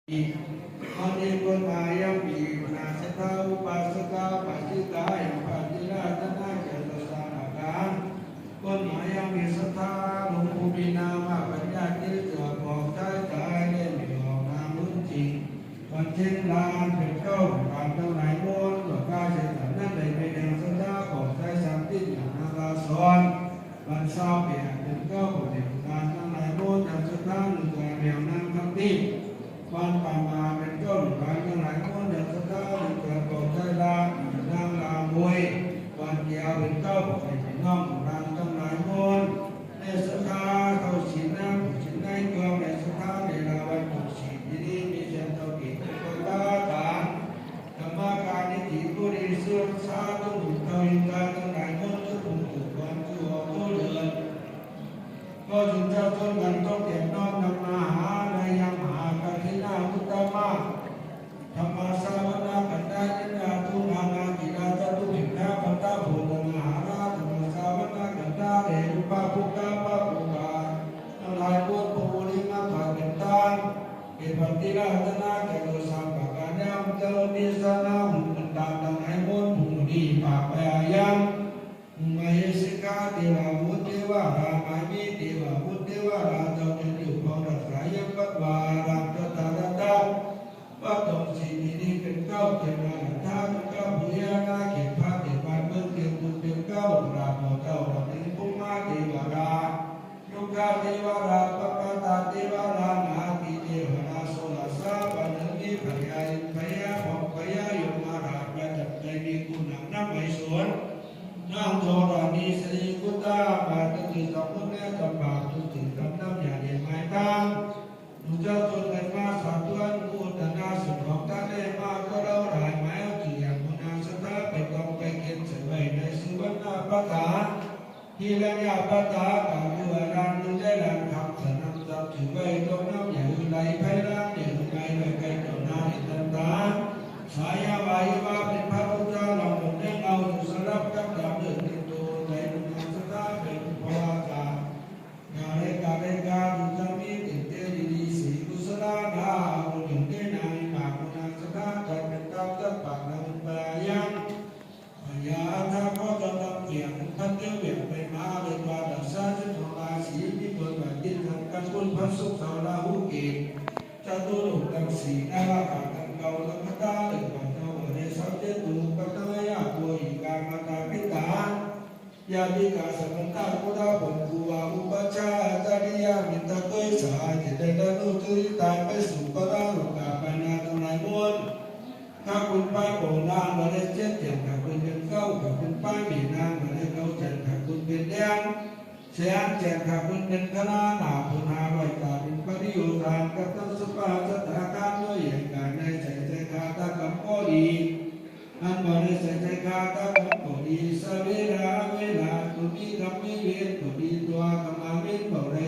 อันนี้คนมายังมีนาสตาอุปาสกาปัจจิกายังปฏิราชนาเจตสานาการคนมายังมีศรัทธาหลวงปู่มีนามาปัญญาที่เกิดบอกใจใจเล่นไม่ออกนามรุ่นจริงวันเช่นลานเป็นเจ้าการเจ้าไหนโน้นก็กล้าใช้สันนั่นเลยไปแดงศรัทธาบอกใจสามติดอย่างนาลาสอนวันเศร้าเปลี่ยนเป็นเจ้าของเด็กการเจ้าไหนโน้นจากศรัทธาหนึ่งตัวแมวนั่งคำติวันป่ามาเป็นต้นหลายทั้งหลายคนเดินสะท้อนเกิดบอกใจลานางลามวยวันเดียวเป็นเจ้าบอกให้น้องรางทั้งหลายคนในสถาเข้าศีลน้ำศีลในเกลือในสถาในลาวันถูกศีลที่นี่มีเช่นเท่ากิจก็ตาตาธรรมการนิติผู้ดีเสื่อมสาต้องถูกเท่าอินทร์ทั้งหลายคนทุกคนถูกวันคือหัวผู้เดือนก็จึงเจ้าต้นกันต้องเก็บน้อมนำมาหาในยังหากันที่หน้าพุทธมาธรรมสาวนากันได้ยินาทุนานากิราจตุภิกขาปัตตาโพธนาหาราธรรมสาวนากันได้เดรุปะภุกาปะภุกาทั้งหลายพวกภูริมาถาเป็นตานเกิดปฏิราชนาแก่โลสัมปะการยามเจริญนิสนาหุ่นตามดังให้มนภูดีปากไปอายังมเหสิกาเทวาวุฒเทวารามามิเทวาวุฒเทวาราเจ้าเป็นอยู่ของรักษายังวัดวารังเจ้าตาดันดาวัดตรงสีนี้เป็นเก้าเทวาท่าเป็นเก้าพุยานาเขตพระเทวาเมืองเทียนตุเป็นเก้าราโมเจ้าดังนี้ภูมาเทวารายุกาเทวาราปปตาเทวารานาติเทวราโสลาสาปนังนิพยาอินพยาภพพยาโยมาราประจักษ์ใจมีคุณหนักน้ำไหลสวนนางโทรานีสรีกุตาบาตติสองคนแม่ตบาทุติกำน้ำยาเดียไม้ตามดูเจ้าจนกันมาสามตัวนูตนาสุดของท่านได้มาก็เราหลายไม้เอาจีอย่างมุนาสตาไปกองไปเก็บใส่ไว้ในสุวรรณปตาที่ระยะปตากาเมื่อรานนึงได้แรงคำสนับจับถือไว้ตรงน้ำอย่างไรไพร่างอย่างไรไว้ไกลต่อหน้าในตันตาสายาวายว่าเป็นพระพุทธเจ้าเราหมดได้เอาอยู่สลับกับดาบเดินเป็นตัวในมุนาสตาเป็นภาวะกากาเลกาดุจามีติเตดีสีกุศลาดาบุญเดนายปากมุนาสตาจัดเป็นตามจัดปากนำไปยังพยาธาก็จะทำเกี่ยงพันเดียวเบี่ยงไปมาเลยว่าดัชชาจะของราศีที่เปิดแบบดินทำกันบุญพระสุขสาวราหุเกตจะตุลุกังสีนาลาภกันเกาลักตาเลยก่อนเจ้าในสัพเจตุปัตยาตัวอีกามาตาพิตายาติกาสัมตาโคดาผลกุวาอุปชาจาริยามิตรตัวสหายเดดานุจุริตาไปสู่ปตาโลกาปนาตนายมนถ้าคุณป้าโกนางมาได้เจ็ดเจ็ดถ้าคุณเป็นเก้าถ้าคุณป้ามีนางมาได้เก้าเจ็ดถ้าคุณเป็นแดงเสียงเจ็ดถ้าคุณเป็นคณะหนาพุนาไว้ตาเป็นปริโยธานกับต้นสุภาสตาการด้วยอย่างการในใจคาตากับพ่อดีอันบริสุทธิ์คาตากับพ่อดีสเวลาตุมีกับมีเวทพ่อดีตัวกำลังเวทบ่ได้